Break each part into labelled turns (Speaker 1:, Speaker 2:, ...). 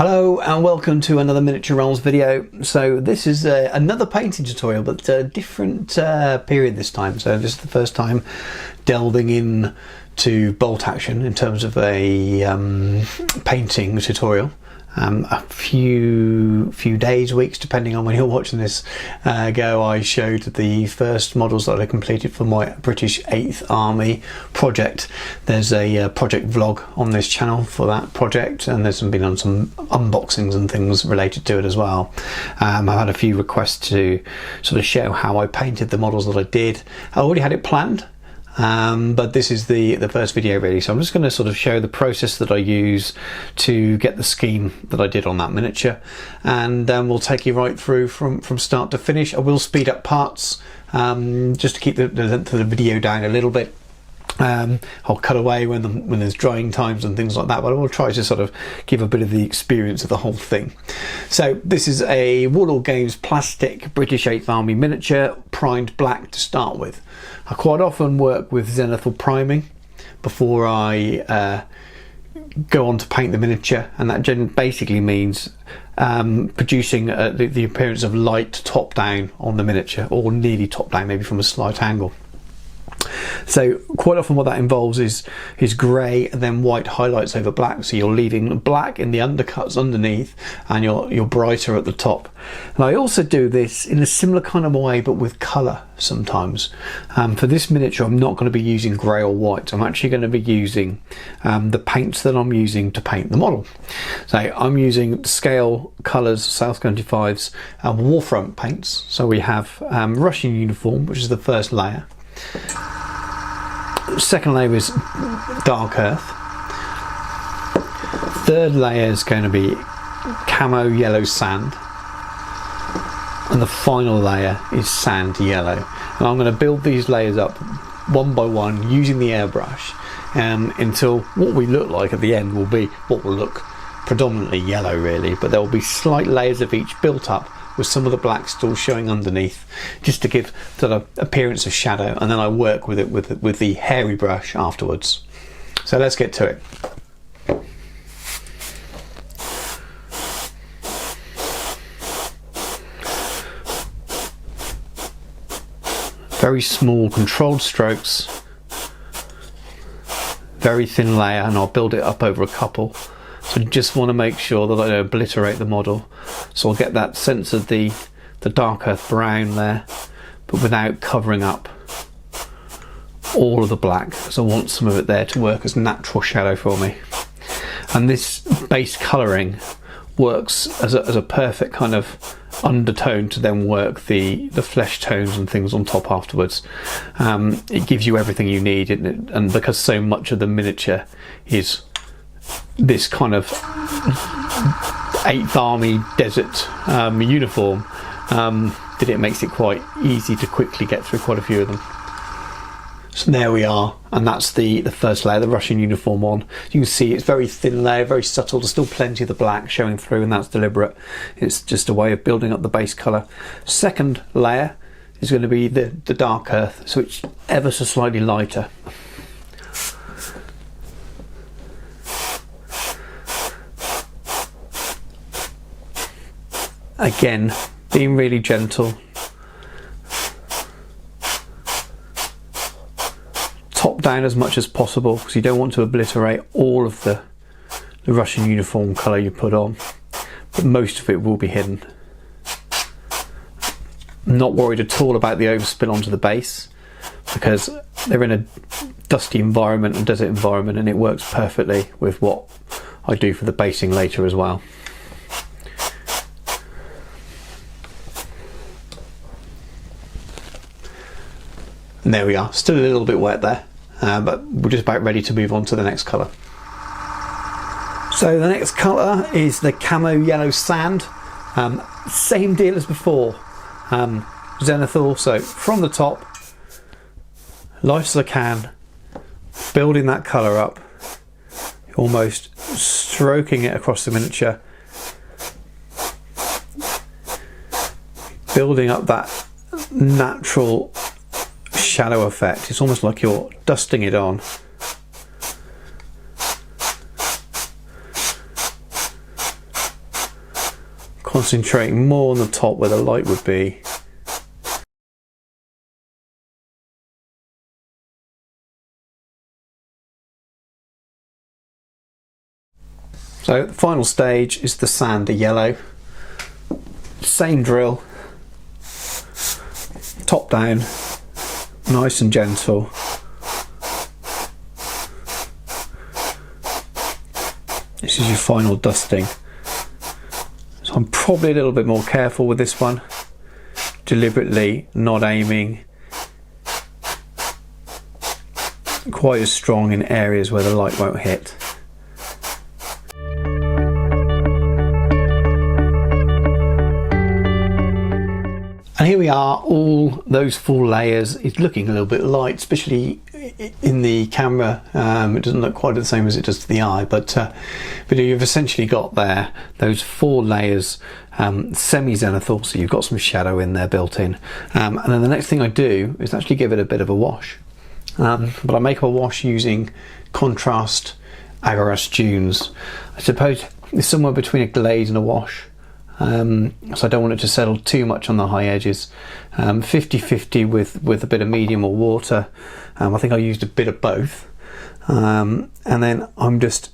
Speaker 1: Hello and welcome to another Miniature Realms video. So this is another painting tutorial, but a different period this time. So this is the first time delving in to bolt action in terms of a painting tutorial. A few days, weeks, depending on when you're watching this ago, I showed the first models that I completed for my British 8th Army project. There's a project vlog on this channel for that project, and there's been on some unboxings and things related to it as well. I've had a few requests to sort of show how I painted the models that I did. I already had it planned, but this is the first video really, so I'm just going to sort of show the process that I use to get the scheme that I did on that miniature, and we'll take you right through from start to finish. I will speed up parts just to keep the length of the video down a little bit. I'll cut away when there's drying times and things like that, but I will try to sort of give a bit of the experience of the whole thing. So this is a Warlord Games plastic British 8th Army miniature, primed black to start with. I quite often work with zenithal priming before I go on to paint the miniature, and that basically means producing the appearance of light top down on the miniature, or nearly top down, maybe from a slight angle. So quite often what that involves is grey and then white highlights over black, so you're leaving black in the undercuts underneath and you're brighter at the top. And I also do this in a similar kind of way but with colour sometimes. For this miniature I'm not going to be using grey or white. I'm actually going to be using the paints that I'm using to paint the model. So I'm using scale colours, South 25's Warfront paints. So we have Russian uniform, which is the first layer. Second layer is dark earth. Third layer is going to be camo yellow sand, and the final layer is sand yellow. And I'm going to build these layers up one by one using the airbrush until what we look like at the end will be what will look predominantly yellow really, but there will be slight layers of each built up with some of the black still showing underneath, just to give the appearance of shadow, and then I work with it with the hairy brush afterwards. So let's get to it. Very small controlled strokes, very thin layer, and I'll build it up over a couple. So just want to make sure that I don't obliterate the model. So I'll get that sense of the dark earth brown there, but without covering up all of the black, because I want some of it there to work as natural shadow for me. And this base colouring works as a perfect kind of undertone to then work the flesh tones and things on top afterwards. It gives you everything you need, and because so much of the miniature is this kind of 8th Army desert uniform, that it makes it quite easy to quickly get through quite a few of them. So there we are, and that's the first layer, the Russian uniform one. You can see it's very thin layer, very subtle. There's still plenty of the black showing through, and that's deliberate. It's just a way of building up the base colour. Second layer is going to be the dark earth, so it's ever so slightly lighter. Again, being really gentle. Top down as much as possible, because you don't want to obliterate all of the Russian uniform colour you put on, but most of it will be hidden. I'm not worried at all about the overspill onto the base, because they're in a dusty environment, a desert environment, and it works perfectly with what I do for the basing later as well. And there we are, still a little bit wet there, but we're just about ready to move on to the next colour. So the next colour is the camo yellow sand. Same deal as before, zenithal, so from the top, light as I can, building that colour up, almost stroking it across the miniature, building up that natural shadow effect. It's almost like you're dusting it on. concentrating more on the top where the light would be. So the final stage is the sand, the yellow. Same drill, top down, nice and gentle. This is your final dusting. So I'm probably a little bit more careful with this one, deliberately not aiming quite as strong in areas where the light won't hit. And here we are, all those 4 layers. It's looking a little bit light, especially in the camera. It doesn't look quite the same as it does to the eye, but you've essentially got there those 4 layers, semi-zenithal, so you've got some shadow in there built in. And then the next thing I do is actually give it a bit of a wash. But I make a wash using contrast agarose dunes. I suppose it's somewhere between a glaze and a wash. So I don't want it to settle too much on the high edges. 50-50 with a bit of medium or water. I think I used a bit of both. And then I'm just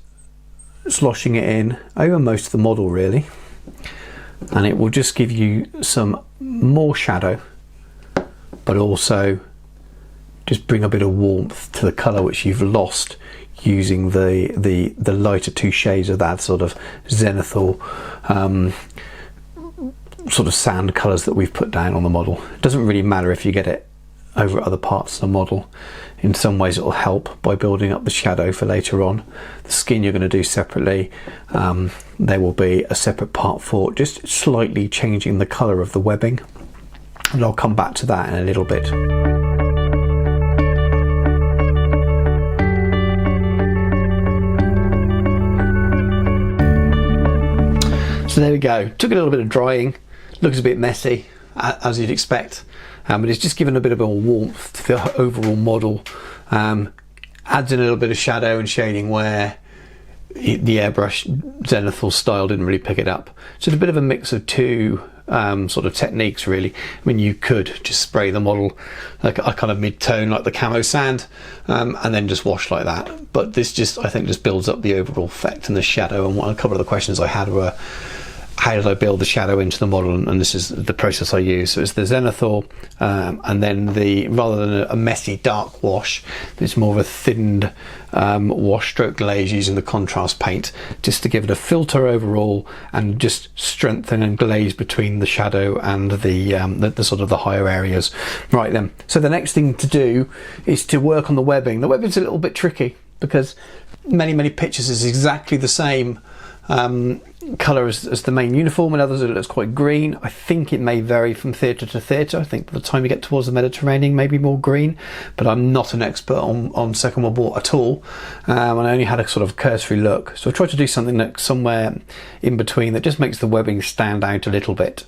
Speaker 1: sloshing it in over most of the model really. And it will just give you some more shadow, but also just bring a bit of warmth to the colour which you've lost using the lighter 2 shades of that sort of zenithal sort of sand colours that we've put down on the model. It doesn't really matter if you get it over other parts of the model. In some ways it will help by building up the shadow for later on. The skin you're going to do separately. There will be a separate part for just slightly changing the colour of the webbing, and I'll come back to that in a little bit. So there we go. Took a little bit of drying. Looks a bit messy, as you'd expect, but it's just given a bit of a warmth to the overall model. Adds in a little bit of shadow and shading where the airbrush zenithal style didn't really pick it up. So it's a bit of a mix of 2 sort of techniques really. I mean, you could just spray the model like a kind of mid-tone like the camo sand, and then just wash like that. But this just, I think, just builds up the overall effect and the shadow. And a couple of the questions I had were, how did I build the shadow into the model? And this is the process I use. So it's the zenithal, and then rather than a messy dark wash, it's more of a thinned wash stroke glaze using the contrast paint, just to give it a filter overall and just strengthen and glaze between the shadow and the sort of the higher areas. Right then, so the next thing to do is to work on the webbing. The webbing's a little bit tricky because many pictures is exactly the same colour as the main uniform, and others it looks quite green. I think it may vary from theatre to theatre. I think by the time you get towards the Mediterranean, maybe more green, but I'm not an expert on Second World War at all, and I only had a sort of cursory look. So I tried to do something that's somewhere in between that just makes the webbing stand out a little bit.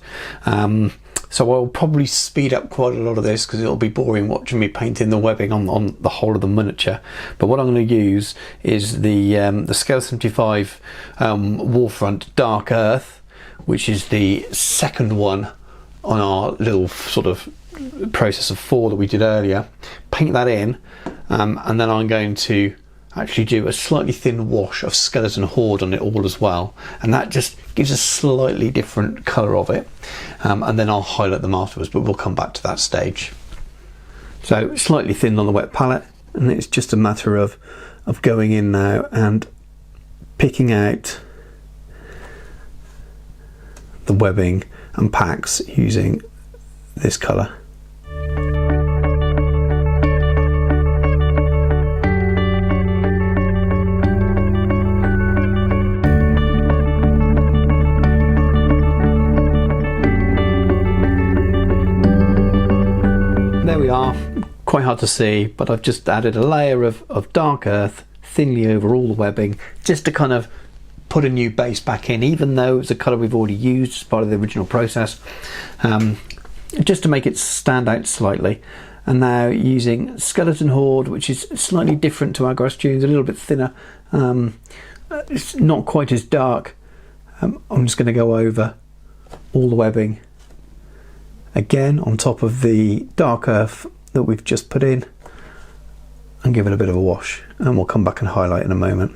Speaker 1: So I'll probably speed up quite a lot of this because it'll be boring watching me painting the webbing on the whole of the miniature. But what I'm going to use is the Scale 75 Warfront Dark Earth, which is the second one on our little sort of process of 4 that we did earlier. Paint that in, and then I'm going to actually do a slightly thin wash of Skeleton Horde on it all as well, and that just gives a slightly different colour of it, and then I'll highlight them afterwards, but we'll come back to that stage. So slightly thin on the wet palette, and it's just a matter of going in now and picking out the webbing and packs using this colour. There we are, quite hard to see, but I've just added a layer of dark earth thinly over all the webbing, just to kind of put a new base back in, even though it's a colour we've already used as part of the original process, just to make it stand out slightly. And now using Skeleton Horde, which is slightly different to Agarose Dunes, a little bit thinner, it's not quite as dark. I'm just going to go over all the webbing again on top of the dark earth that we've just put in, and give it a bit of a wash, and we'll come back and highlight in a moment.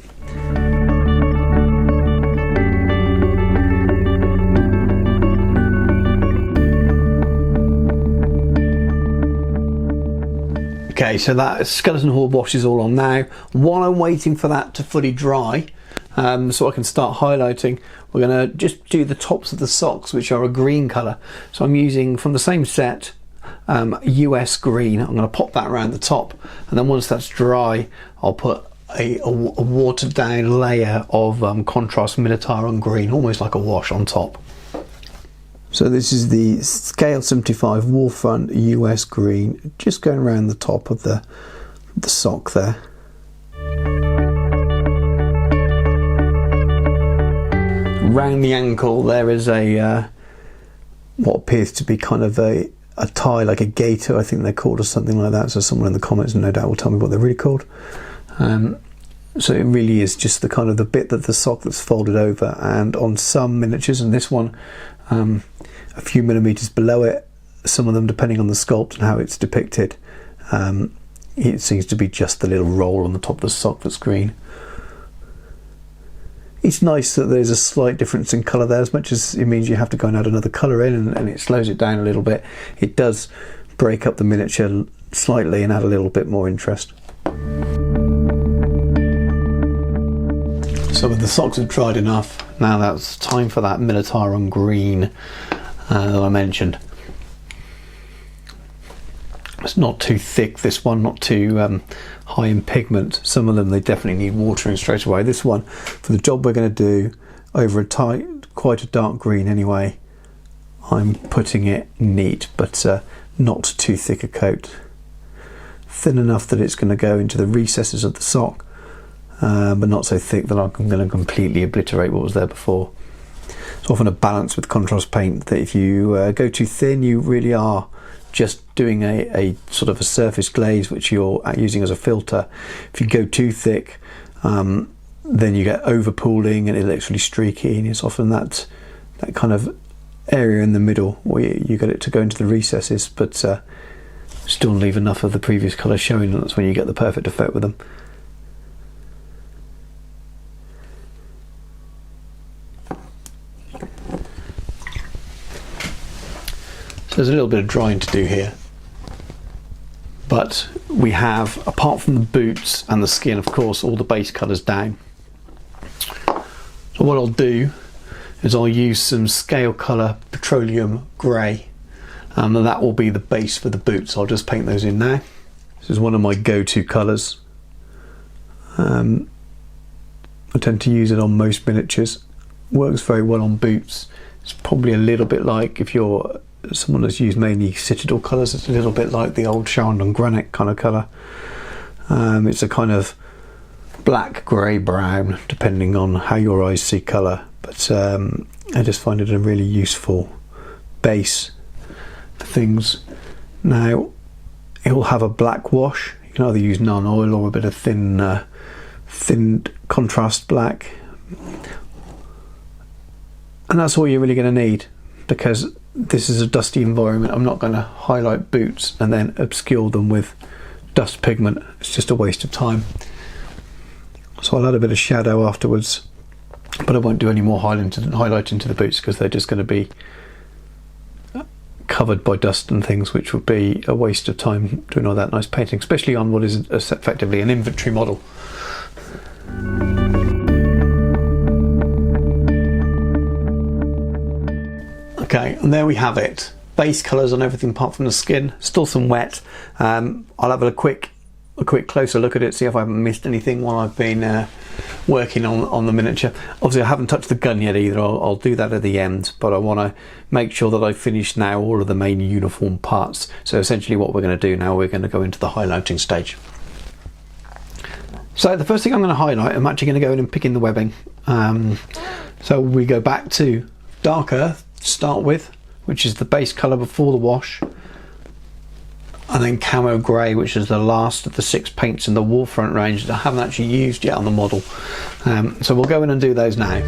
Speaker 1: Okay, so that skeleton horde wash is all on now. While I'm waiting for that to fully dry, so I can start highlighting, we're going to just do the tops of the socks, which are a green colour. So I'm using, from the same set, US green. I'm going to pop that around the top, and then once that's dry, I'll put a watered down layer of contrast Minotaur green, almost like a wash on top. So this is the scale 75 Warfront US green, just going around the top of the sock there. Round the ankle there is a what appears to be kind of a tie, like a gaiter, I think they're called, or something like that. So someone in the comments no doubt will tell me what they're really called. So it really is just the kind of the bit that the sock that's folded over, and on some miniatures, and this one a few millimeters below it, some of them depending on the sculpt and how it's depicted, it seems to be just the little roll on the top of the sock that's green. It's nice that there's a slight difference in colour there, as much as it means you have to go and add another colour in, and it slows it down a little bit. It does break up the miniature slightly and add a little bit more interest. So when the socks have dried enough, now that's time for that Minotaur green that I mentioned. It's not too thick, this one, not too high in pigment. Some of them, they definitely need watering straight away. This one, for the job we're going to do, over a quite a dark green anyway, I'm putting it neat, but not too thick a coat. Thin enough that it's going to go into the recesses of the sock, but not so thick that I'm going to completely obliterate what was there before. It's often a balance with contrast paint, that if you go too thin, you really are just doing a sort of a surface glaze which you're using as a filter. If you go too thick, then you get over pooling and it looks really streaky, and it's often that kind of area in the middle where you get it to go into the recesses, but still leave enough of the previous colour showing, and that's when you get the perfect effect with them. So there's a little bit of drying to do here, but we have, apart from the boots and the skin, of course, all the base colours down. So what I'll do is I'll use some scale colour petroleum grey, and that will be the base for the boots. I'll just paint those in now. This is one of my go-to colours. I tend to use it on most miniatures. Works very well on boots. It's probably a little bit like, if you're someone that's used mainly Citadel colours, it's a little bit like the old Charndon granite kind of colour. It's a kind of black, grey, brown, depending on how your eyes see colour, but I just find it a really useful base for things. Now it will have a black wash. You can either use non-oil or a bit of thin contrast black, and that's all you're really going to need, because this is a dusty environment. I'm not going to highlight boots and then obscure them with dust pigment. It's just a waste of time. So I'll add a bit of shadow afterwards, but I won't do any more highlighting to the boots, because they're just going to be covered by dust and things, which would be a waste of time doing all that nice painting, especially on what is effectively an infantry model. Okay, and there we have it. Base colours on everything apart from the skin. Still some wet. I'll have a quick closer look at it, see if I haven't missed anything while I've been working on the miniature. Obviously I haven't touched the gun yet either. I'll do that at the end, but I want to make sure that I finish now all of the main uniform parts. So essentially what we're going to do now, we're going to go into the highlighting stage. So the first thing I'm going to highlight, I'm actually going to go in and pick in the webbing. So we go back to dark earth to start with, which is the base colour before the wash, and then camo grey, which is the last of the 6 paints in the Warfront range that I haven't actually used yet on the model. So we'll go in and do those now.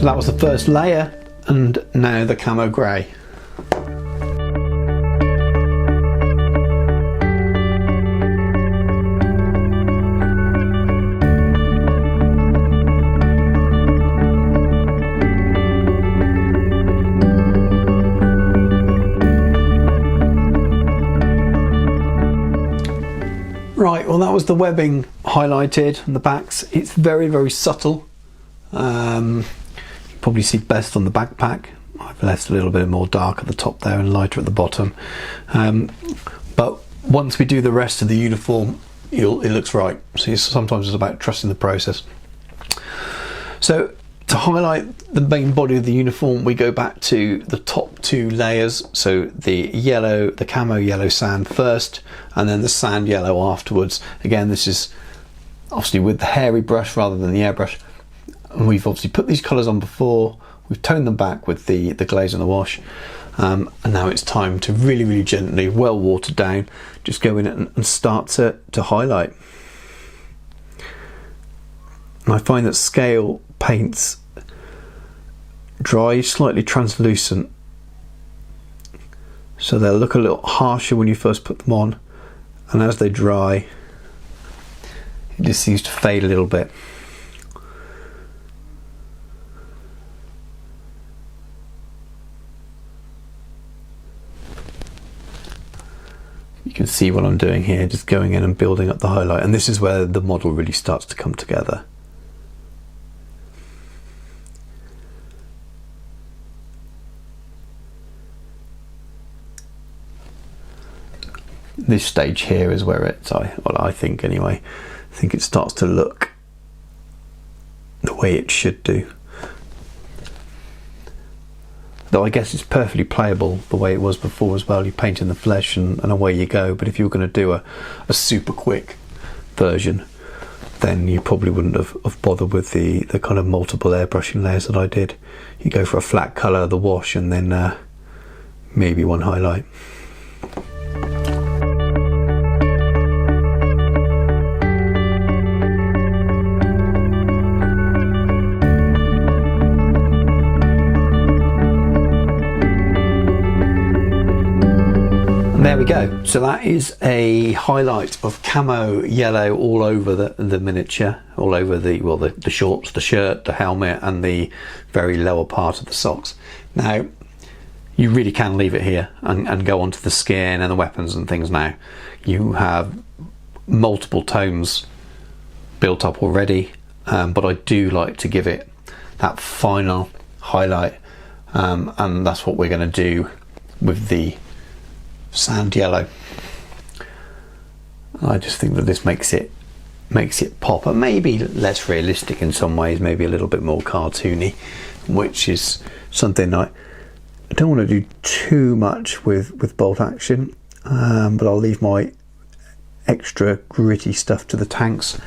Speaker 1: So that was the first layer, and now the camo grey. Right, well that was the webbing highlighted on the backs. It's very, very subtle. You probably see best on the backpack. I've left a little bit more dark at the top there and lighter at the bottom. But once we do the rest of the uniform, it looks right. So sometimes it's about trusting the process. So to highlight the main body of the uniform, we go back to the top two layers. So the yellow, the camo yellow sand first, and then the sand yellow afterwards. Again, this is obviously with the hairy brush rather than the airbrush. And we've obviously put these colours on before. We've toned them back with the glaze and the wash. And now it's time to really, really gently, well watered down, just go in and start to highlight. And I find that scale paints dry slightly translucent, so they'll look a little harsher when you first put them on, and as they dry it just seems to fade a little bit. You can see what I'm doing here, just going in and building up the highlight, and this is where the model really starts to come together. This stage here is where it's, I think anyway, I think it starts to look the way it should do. Though I guess it's perfectly playable the way it was before as well. You paint in the flesh and away you go. But if you were going to do a super quick version, then you probably wouldn't have bothered with the kind of multiple airbrushing layers that I did. You go for a flat colour, the wash, and then maybe one highlight. There we go. So that is a highlight of camo yellow all over the miniature, all over the shorts, the shirt, the helmet, and the very lower part of the socks. Now, you really can leave it here and go onto the skin and the weapons and things now. You have multiple tones built up already, but I do like to give it that final highlight, and that's what we're going to do with the sand yellow. I just think that this makes it pop, and maybe less realistic in some ways, maybe a little bit more cartoony, which is something I don't want to do too much with bolt action, but I'll leave my extra gritty stuff to the tanks.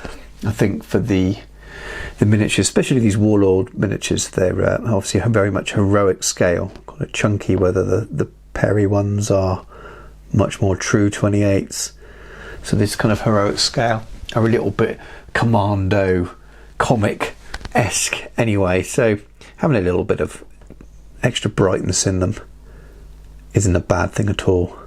Speaker 1: I think for the miniatures, especially these warlord miniatures, they're obviously very much heroic scale, kind of chunky, whether the Perry ones are much more true 28s. So this kind of heroic scale are a little bit commando comic-esque anyway, so having a little bit of extra brightness in them isn't a bad thing at all.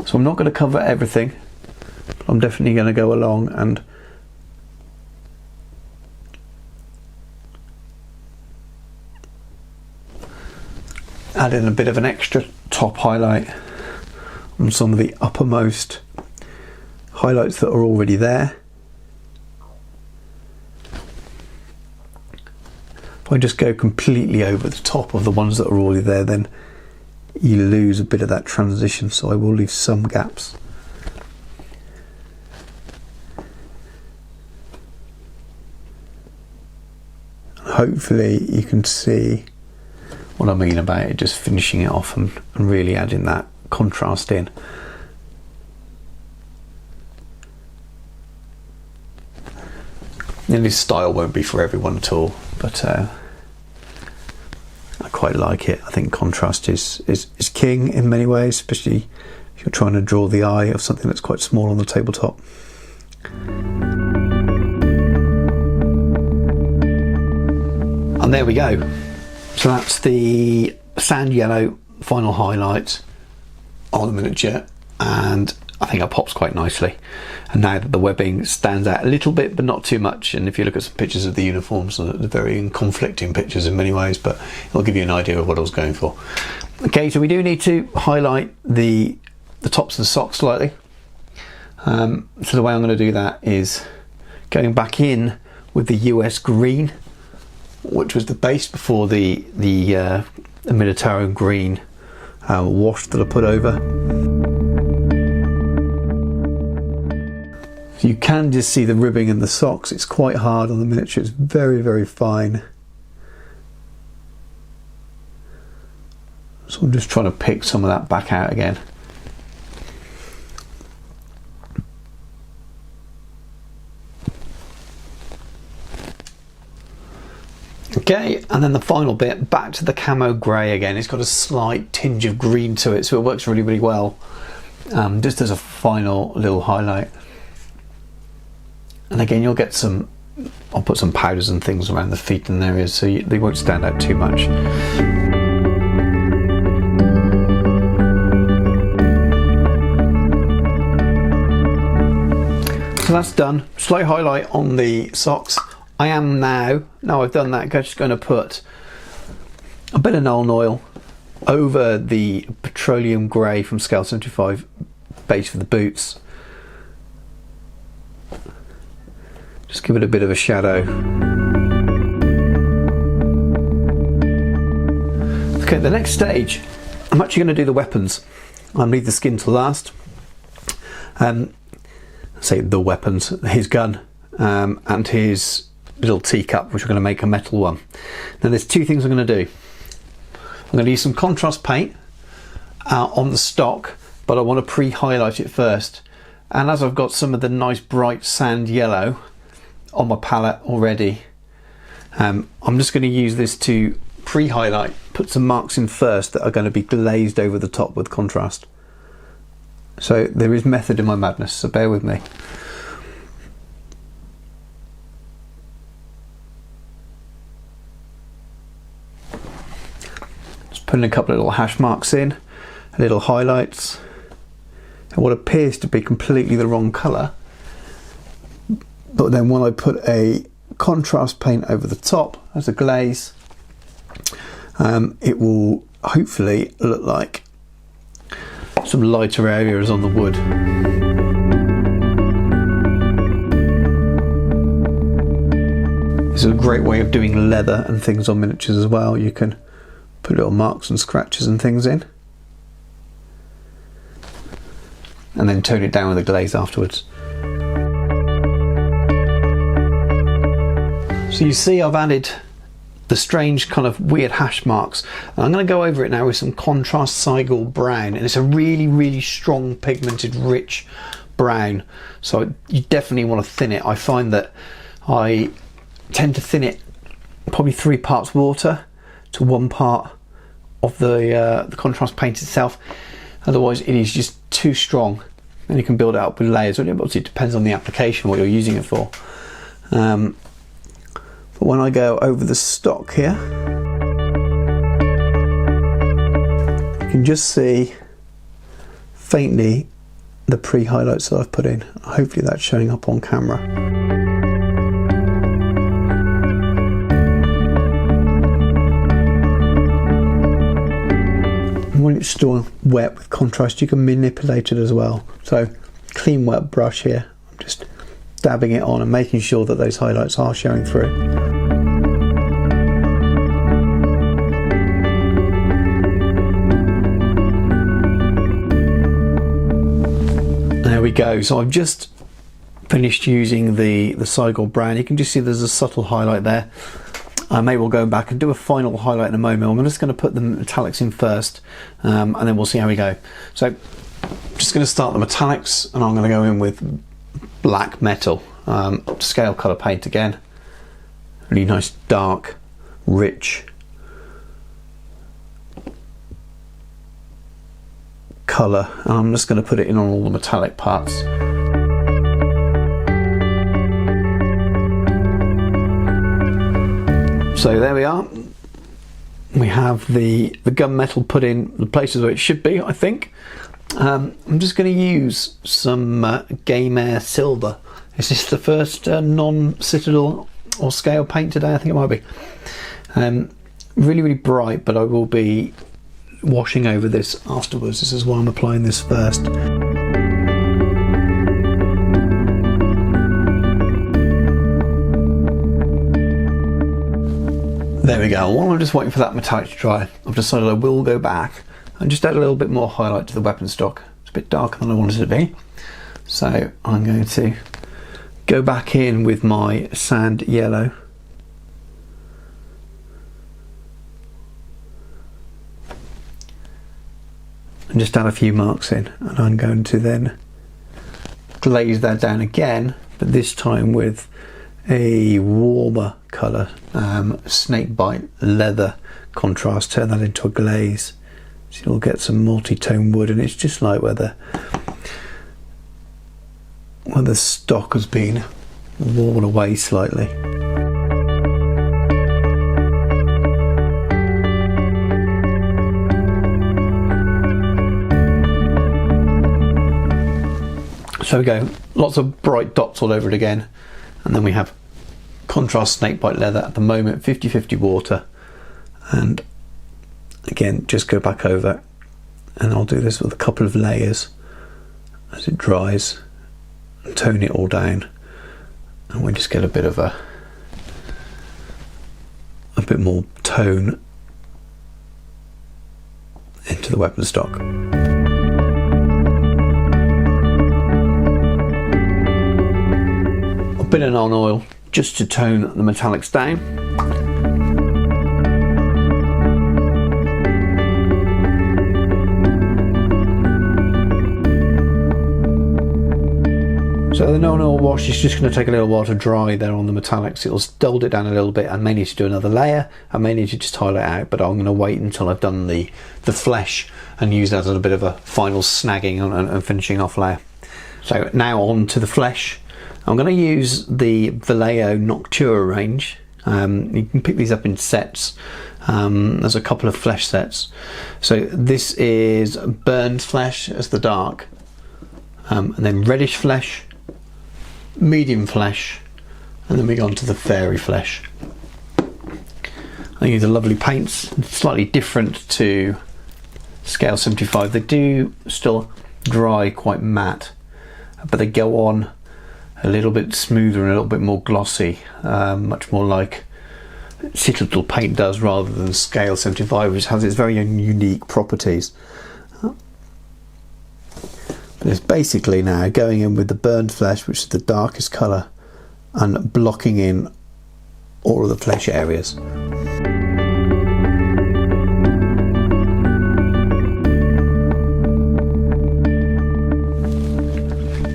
Speaker 1: So I'm not going to cover everything. I'm definitely going to go along and add in a bit of an extra top highlight on some of the uppermost highlights that are already there. If I just go completely over the top of the ones that are already there, then you lose a bit of that transition, so I will leave some gaps. Hopefully you can see what I mean about it, just finishing it off and really adding that contrast in. And this style won't be for everyone at all, but I I quite like it. I think contrast is king in many ways, especially if you're trying to draw the eye of something that's quite small on the tabletop. And there we go. So that's the sand yellow final highlight on the miniature, and I think it pops quite nicely. And now that the webbing stands out a little bit, but not too much, and if you look at some pictures of the uniforms, they're very conflicting pictures in many ways, but it'll give you an idea of what I was going for. Okay, so we do need to highlight the tops of the socks slightly. So the way I'm going to do that is going back in with the US green, which was the base before the Militaro green wash that I put over. So you can just see the ribbing in the socks. It's quite hard on the miniature. It's very, very fine. So I'm just trying to pick some of that back out again. Okay, and then the final bit, back to the camo grey again. It's got a slight tinge of green to it, so it works really, really well. Just as a final little highlight. And again, you'll get some, I'll put some powders and things around the feet and areas so they won't stand out too much. So that's done. Slight highlight on the socks. I am now I've done that, just going to put a bit of Nuln Oil over the petroleum grey from Scale 75 base for the boots. Just give it a bit of a shadow. Okay, the next stage, I'm actually going to do the weapons. I'll leave the skin to last. Say the weapons, his gun and his little teacup, which we're going to make a metal one. Now there's two things I'm going to do. I'm going to use some contrast paint on the stock, but I want to pre-highlight it first. And as I've got some of the nice bright sand yellow on my palette already, I'm just going to use this to pre-highlight, put some marks in first that are going to be glazed over the top with contrast. So there is method in my madness, so bear with me. Just putting a couple of little hash marks in, little highlights, and what appears to be completely the wrong colour. But then when I put a contrast paint over the top as a glaze, it will hopefully look like some lighter areas on the wood. This is a great way of doing leather and things on miniatures as well. You can put little marks and scratches and things in, and then tone it down with a glaze afterwards. So you see I've added the strange kind of weird hash marks, and I'm going to go over it now with some contrast Seigel brown, and it's a really, really strong pigmented rich brown, so you definitely want to thin it. I find that I tend to thin it probably 3 parts water to 1 part of the contrast paint itself, otherwise it is just too strong, and you can build it up with layers. Obviously it depends on the application, what you're using it for. But when I go over the stock here, you can just see faintly the pre-highlights that I've put in. Hopefully that's showing up on camera. And when it's still wet with contrast, you can manipulate it as well. So clean wet brush here, I'm just dabbing it on and making sure that those highlights are showing through. There we go. So I've just finished using the Seigel brown. You can just see there's a subtle highlight there. I may well go back and do a final highlight in a moment. I'm just going to put the metallics in first, and then we'll see how we go. So I'm just going to start the metallics, and I'm going to go in with black metal, scale colour paint. Again, really nice dark rich colour, and I'm just going to put it in on all the metallic parts. So there we are. We have the gunmetal put in the places where it should be, I think. I'm just going to use some Game Air Silver. Is this the first non-citadel or scale paint today? I think it might be. Really, really bright, but I will be washing over this afterwards. This is why I'm applying this first. There we go. While I'm just waiting for that metallic to dry, I've decided I will go back and just add a little bit more highlight to the weapon stock. It's a bit darker than I wanted it to be. So I'm going to go back in with my sand yellow. And just add a few marks in. And I'm going to then glaze that down again, but this time with a warmer colour, snakebite leather contrast. Turn that into a glaze, so you'll get some multi-tone wood, and it's just like where the stock has been worn away slightly. So we go, lots of bright dots all over it again, and then we have contrast snakebite leather at the moment, 50-50 water, and again just go back over, and I'll do this with a couple of layers as it dries and tone it all down, and we just get a bit of a bit more tone into the weapon stock. A bit of non-oil just to tone the metallics down. So the non-oil wash is just going to take a little while to dry there on the metallics. It'll dull it down a little bit. I may need to do another layer. I may need to just highlight out, but I'm going to wait until I've done the flesh and use that as a bit of a final snagging and finishing off layer. So now on to the flesh. I'm going to use the Vallejo Noctua range. You can pick these up in sets. There's a couple of flesh sets. So this is burned flesh as the dark, and then reddish flesh, medium flesh, and then we go on to the fairy flesh. I think these are lovely paints, slightly different to scale 75. They do still dry quite matte, but they go on a little bit smoother and a little bit more glossy, much more like citadel paint does rather than scale 75, which has its very unique properties. But it's basically now going in with the burned flesh, which is the darkest colour, and blocking in all of the flesh areas.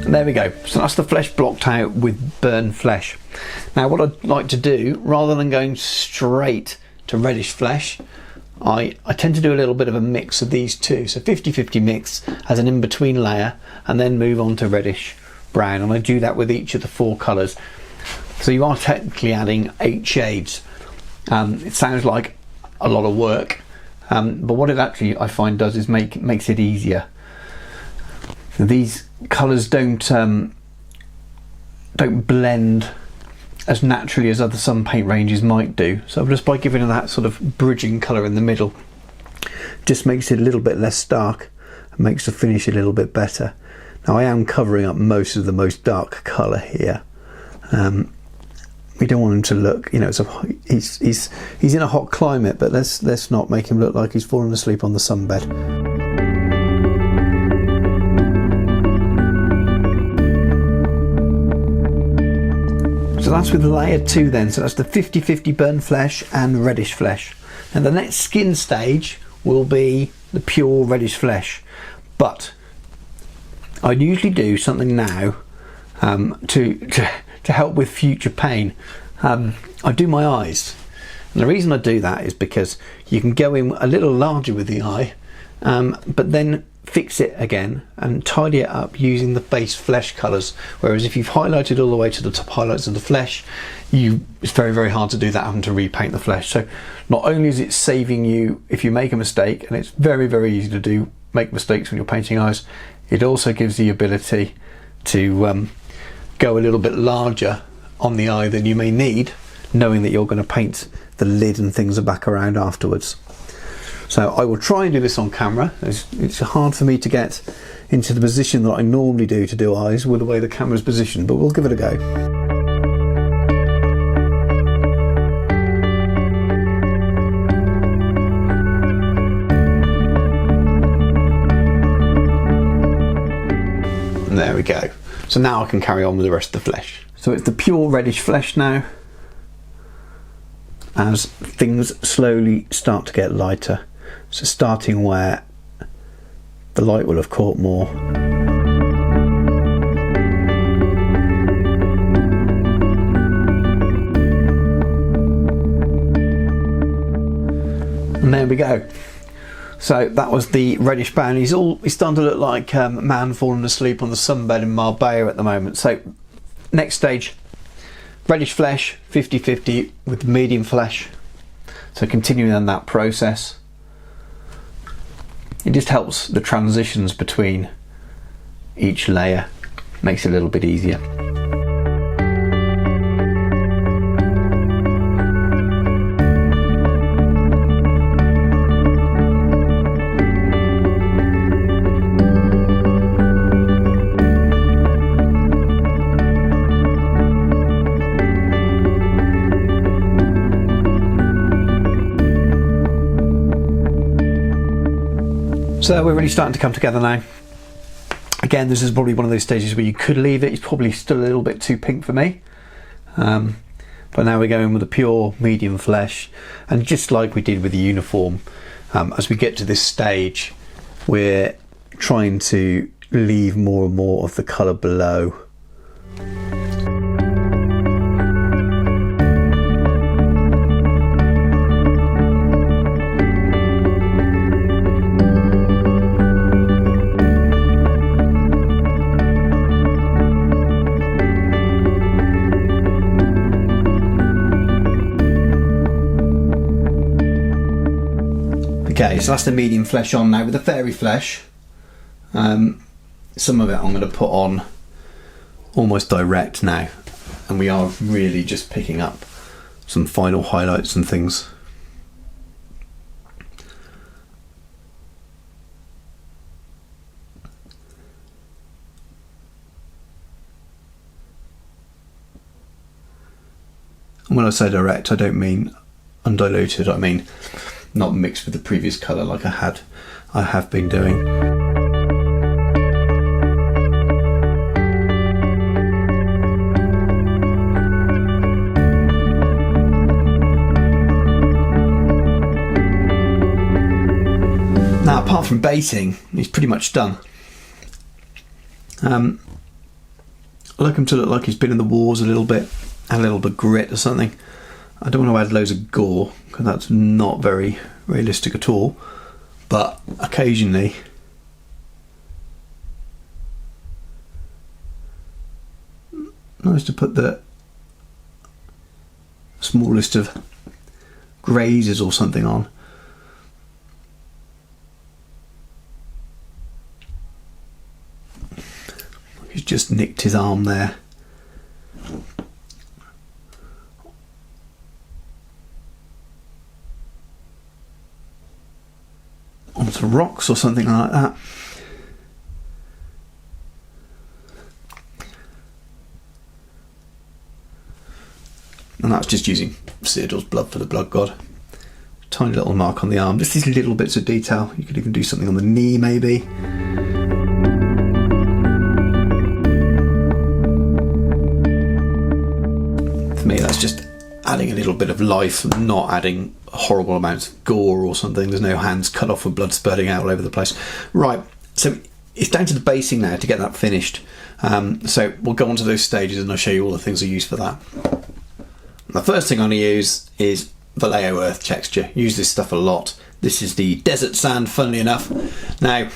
Speaker 1: There we go. So that's the flesh blocked out with burned flesh. Now what I'd like to do, rather than going straight to reddish flesh, I tend to do a little bit of a mix of these two. So 50-50 mix as an in-between layer, and then move on to reddish brown. And I do that with each of the 4 colours. So you are technically adding 8 shades. It sounds like a lot of work, but what it actually I find does is makes it easier. So these colours don't blend as naturally as some paint ranges might do. So just by giving it that sort of bridging colour in the middle, just makes it a little bit less stark and makes the finish a little bit better. Now I am covering up most of the most dark colour here. We don't want him to look, you know, he's in a hot climate, but let's not make him look like he's fallen asleep on the sunbed. So that's with layer 2 then, so that's the 50-50 burned flesh and reddish flesh. And the next skin stage will be the pure reddish flesh. But I usually do something now to help with future pain. I do my eyes. And the reason I do that is because you can go in a little larger with the eye, but then fix it again and tidy it up using the base flesh colours, whereas if you've highlighted all the way to the top highlights of the flesh, it's very hard to do that, having to repaint the flesh. So not only is it saving you if you make a mistake, and it's very easy to make mistakes when you're painting eyes, it also gives the ability to go a little bit larger on the eye than you may need, knowing that you're going to paint the lid and things back around afterwards. So I will try and do this on camera. It's hard for me to get into the position that I normally do to do eyes with the way the camera's positioned, but we'll give it a go. And there we go. So now I can carry on with the rest of the flesh. So it's the pure reddish flesh now, as things slowly start to get lighter. So starting where the light will have caught more. And there we go. So that was the reddish brown. He's starting to look like a man falling asleep on the sunbed in Marbella at the moment. So next stage, reddish flesh 50-50 with medium flesh. So continuing on that process. It just helps the transitions between each layer, makes it a little bit easier. So we're really starting to come together now. Again, this is probably one of those stages where you could leave it. It's probably still a little bit too pink for me. But now we're going with a pure medium flesh. And just like we did with the uniform, as we get to this stage, we're trying to leave more and more of the colour below. Okay, so that's the medium flesh on now with the fairy flesh. Some of it I'm going to put on almost direct now, and we are really just picking up some final highlights and things. And when I say direct, I don't mean undiluted, I mean not mixed with the previous colour like I have been doing. Now, apart from baiting, he's pretty much done. I like him to look like he's been in the wars a little bit, and a little bit of grit or something. I don't want to add loads of gore, because that's not very realistic at all, but occasionally nice to put the smallest of grazes or something on. He's just nicked his arm there. Onto rocks or something like that. And that's just using Cyrodiil's blood for the blood god. Tiny little mark on the arm, just these little bits of detail. You could even do something on the knee maybe. For me, that's just adding a little bit of life, not adding horrible amounts of gore or something. There's no hands cut off with blood spurting out all over the place. Right, so it's down to the basing now to get that finished. So we'll go on to those stages and I'll show you all the things I use for that. The first thing I'm going to use is Vallejo earth texture. Use this stuff a lot. This is the desert sand, funnily enough. Now,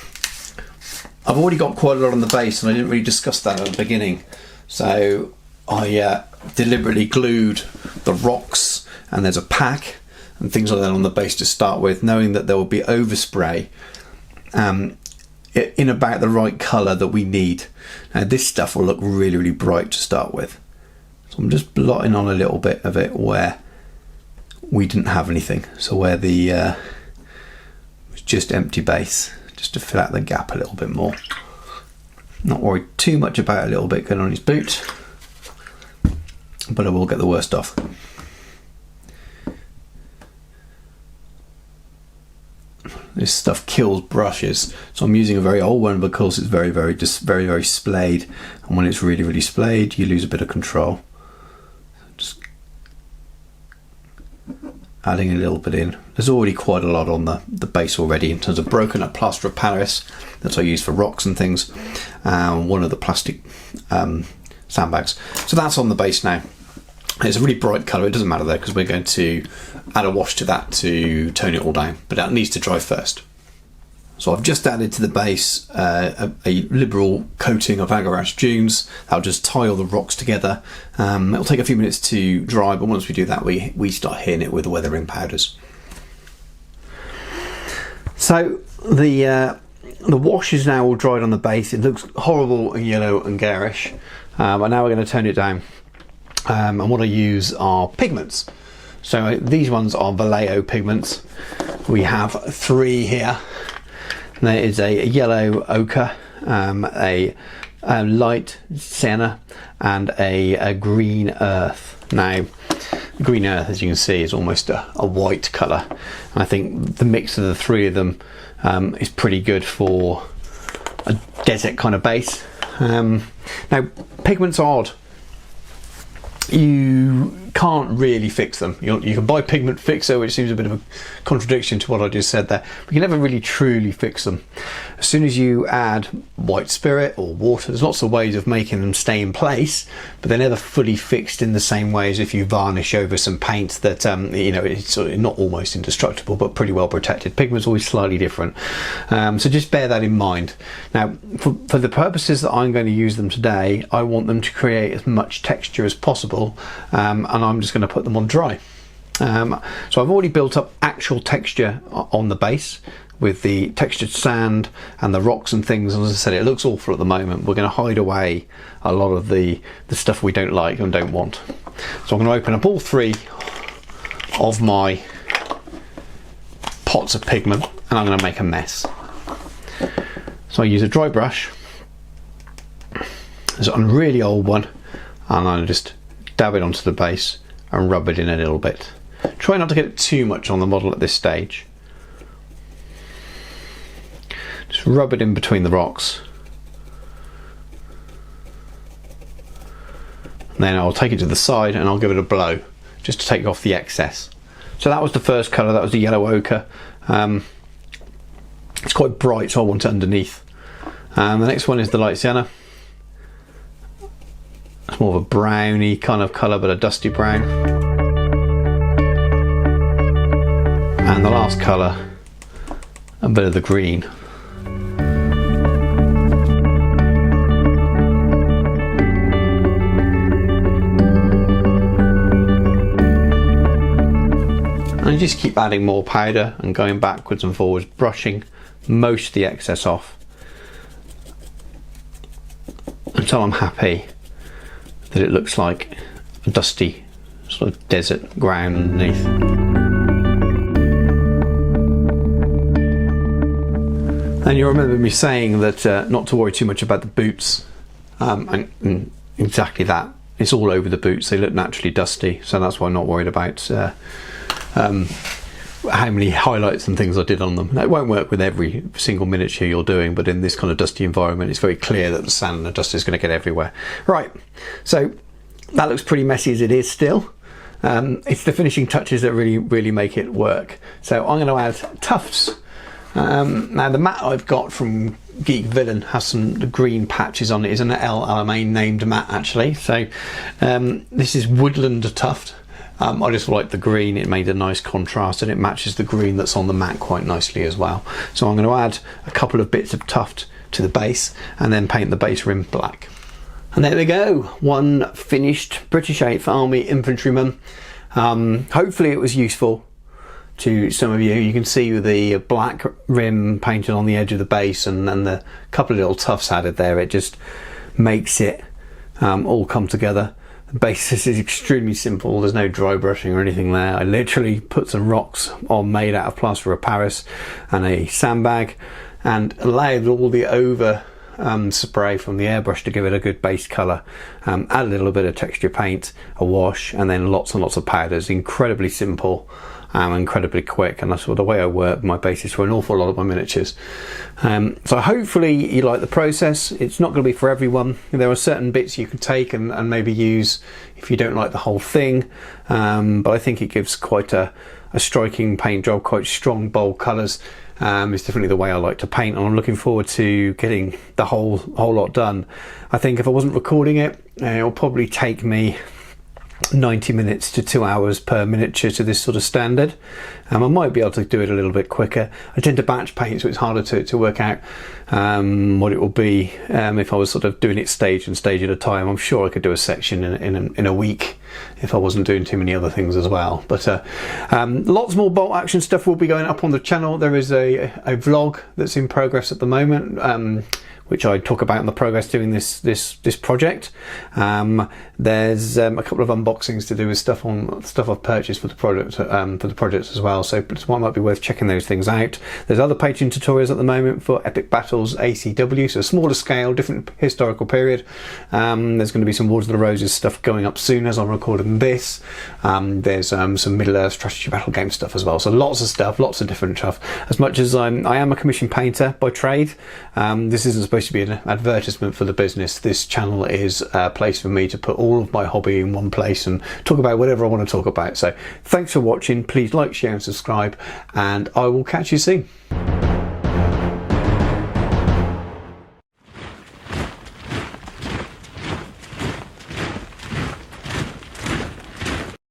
Speaker 1: I've already got quite a lot on the base, and I didn't really discuss that at the beginning. So I deliberately glued the rocks, and there's a pack and things like that on the base to start with, knowing that there will be overspray in about the right colour that we need. Now this stuff will look really, really bright to start with. So I'm just blotting on a little bit of it where we didn't have anything. So where the was just empty base, just to fill out the gap a little bit more. Not worried too much about a little bit going on his boot, but I will get the worst off. This stuff kills brushes, so I'm using a very old one because it's very splayed, and when it's really, really splayed, you lose a bit of control. Just adding a little bit in. There's already quite a lot on the base already in terms of broken up plaster of Paris that I use for rocks and things. One of the plastic sandbags. So that's on the base now. It's a really bright colour. It doesn't matter though, because we're going to add a wash to that to tone it all down, but that needs to dry first. So I've just added to the base a liberal coating of Agarash dunes. That'll just tie all the rocks together. It'll take a few minutes to dry, but once we do that, we start hitting it with the weathering powders. So the wash is now all dried on the base. It looks horrible and yellow and garish, but now we're going to tone it down. And what I use are pigments. So these ones are Vallejo pigments. We have 3 here. There is a yellow ochre, a light sienna, and a green earth. Now, green earth, as you can see, is almost a white colour. I think the mix of the 3 of them is pretty good for a desert kind of base. Now, pigments are odd. You can't really fix them. You can buy pigment fixer, which seems a bit of a contradiction to what I just said there. But you can never really truly fix them. As soon as you add white spirit or water, there's lots of ways of making them stay in place, but they're never fully fixed in the same way as if you varnish over some paint that you know, it's sort of not almost indestructible, but pretty well protected. Pigment's always slightly different, so just bear that in mind. Now, for the purposes that I'm going to use them today, I want them to create as much texture as possible, and I'm just going to put them on dry. So I've already built up actual texture on the base with the textured sand and the rocks and things. As I said, it looks awful at the moment. We're going to hide away a lot of the stuff we don't like and don't want. So I'm going to open up all 3 of my pots of pigment, and I'm going to make a mess. So I use a dry brush. There's a really old one, and I just dab it onto the base and rub it in a little bit. Try not to get it too much on the model at this stage. Just rub it in between the rocks. And then I'll take it to the side and I'll give it a blow just to take off the excess. So that was the first colour, that was the yellow ochre. It's quite bright, so I want it underneath. The next one is the light sienna. It's more of a browny kind of colour, but a dusty brown. And the last colour, a bit of the green. And you just keep adding more powder and going backwards and forwards, brushing most of the excess off until I'm happy that it looks like a dusty sort of desert ground underneath. And you remember me saying that not to worry too much about the boots, and exactly that. It's all over the boots, they look naturally dusty, so that's why I'm not worried about how many highlights and things I did on them. Now, it won't work with every single miniature you're doing, but in this kind of dusty environment, it's very clear that the sand and the dust is going to get everywhere. Right, so that looks pretty messy as it is still. It's the finishing touches that really make it work. So I'm going to add Tufts. Now the mat I've got from Geek Villain has some green patches on it. It's an LMA named mat actually. So this is Woodland Tuft. I just like the green, it made a nice contrast and it matches the green that's on the mat quite nicely as well. So I'm going to add a couple of bits of tuft to the base, and then paint the base rim black. And there we go, one finished British 8th Army infantryman. Hopefully it was useful to some of you. You can see the black rim painted on the edge of the base, and then the couple of little tufts added there. It just makes it all come together. The basis is extremely simple. There's no dry brushing or anything there. I literally put some rocks on made out of plaster of Paris and a sandbag, and allowed all the over spray from the airbrush to give it a good base colour. Add a little bit of texture paint, a wash, and then lots and lots of powders. Incredibly simple, incredibly quick, and that's the way I work my bases for an awful lot of my miniatures. So hopefully you like the process. It's not going to be for everyone. There are certain bits you can take and maybe use if you don't like the whole thing, but I think it gives quite a striking paint job, quite strong bold colours. It's definitely the way I like to paint, and I'm looking forward to getting the whole lot done. I think if I wasn't recording it, it'll probably take me 90 minutes to 2 hours per miniature to this sort of standard. I might be able to do it a little bit quicker. I tend to batch paint, so it's harder to work out what it will be if I was sort of doing it stage at a time. I'm sure I could do a section in a week if I wasn't doing too many other things as well. But lots more bolt action stuff will be going up on the channel. There is a vlog that's in progress at the moment, which I talk about in the progress doing this project. There's a couple of unboxings to do with stuff I've purchased for the project as well. So it might be worth checking those things out. There's other painting tutorials at the moment for Epic Battles ACW, so a smaller scale, different historical period. There's going to be some Wars of the Roses stuff going up soon as I'm recording this. There's some Middle Earth strategy battle game stuff as well. So lots of stuff, lots of different stuff. As much as I am a commissioned painter by trade, this isn't supposed to be an advertisement for the business. This channel is a place for me to put all of my hobby in one place and talk about whatever I want to talk about. So thanks for watching. Please like, share and subscribe, and I will catch you soon.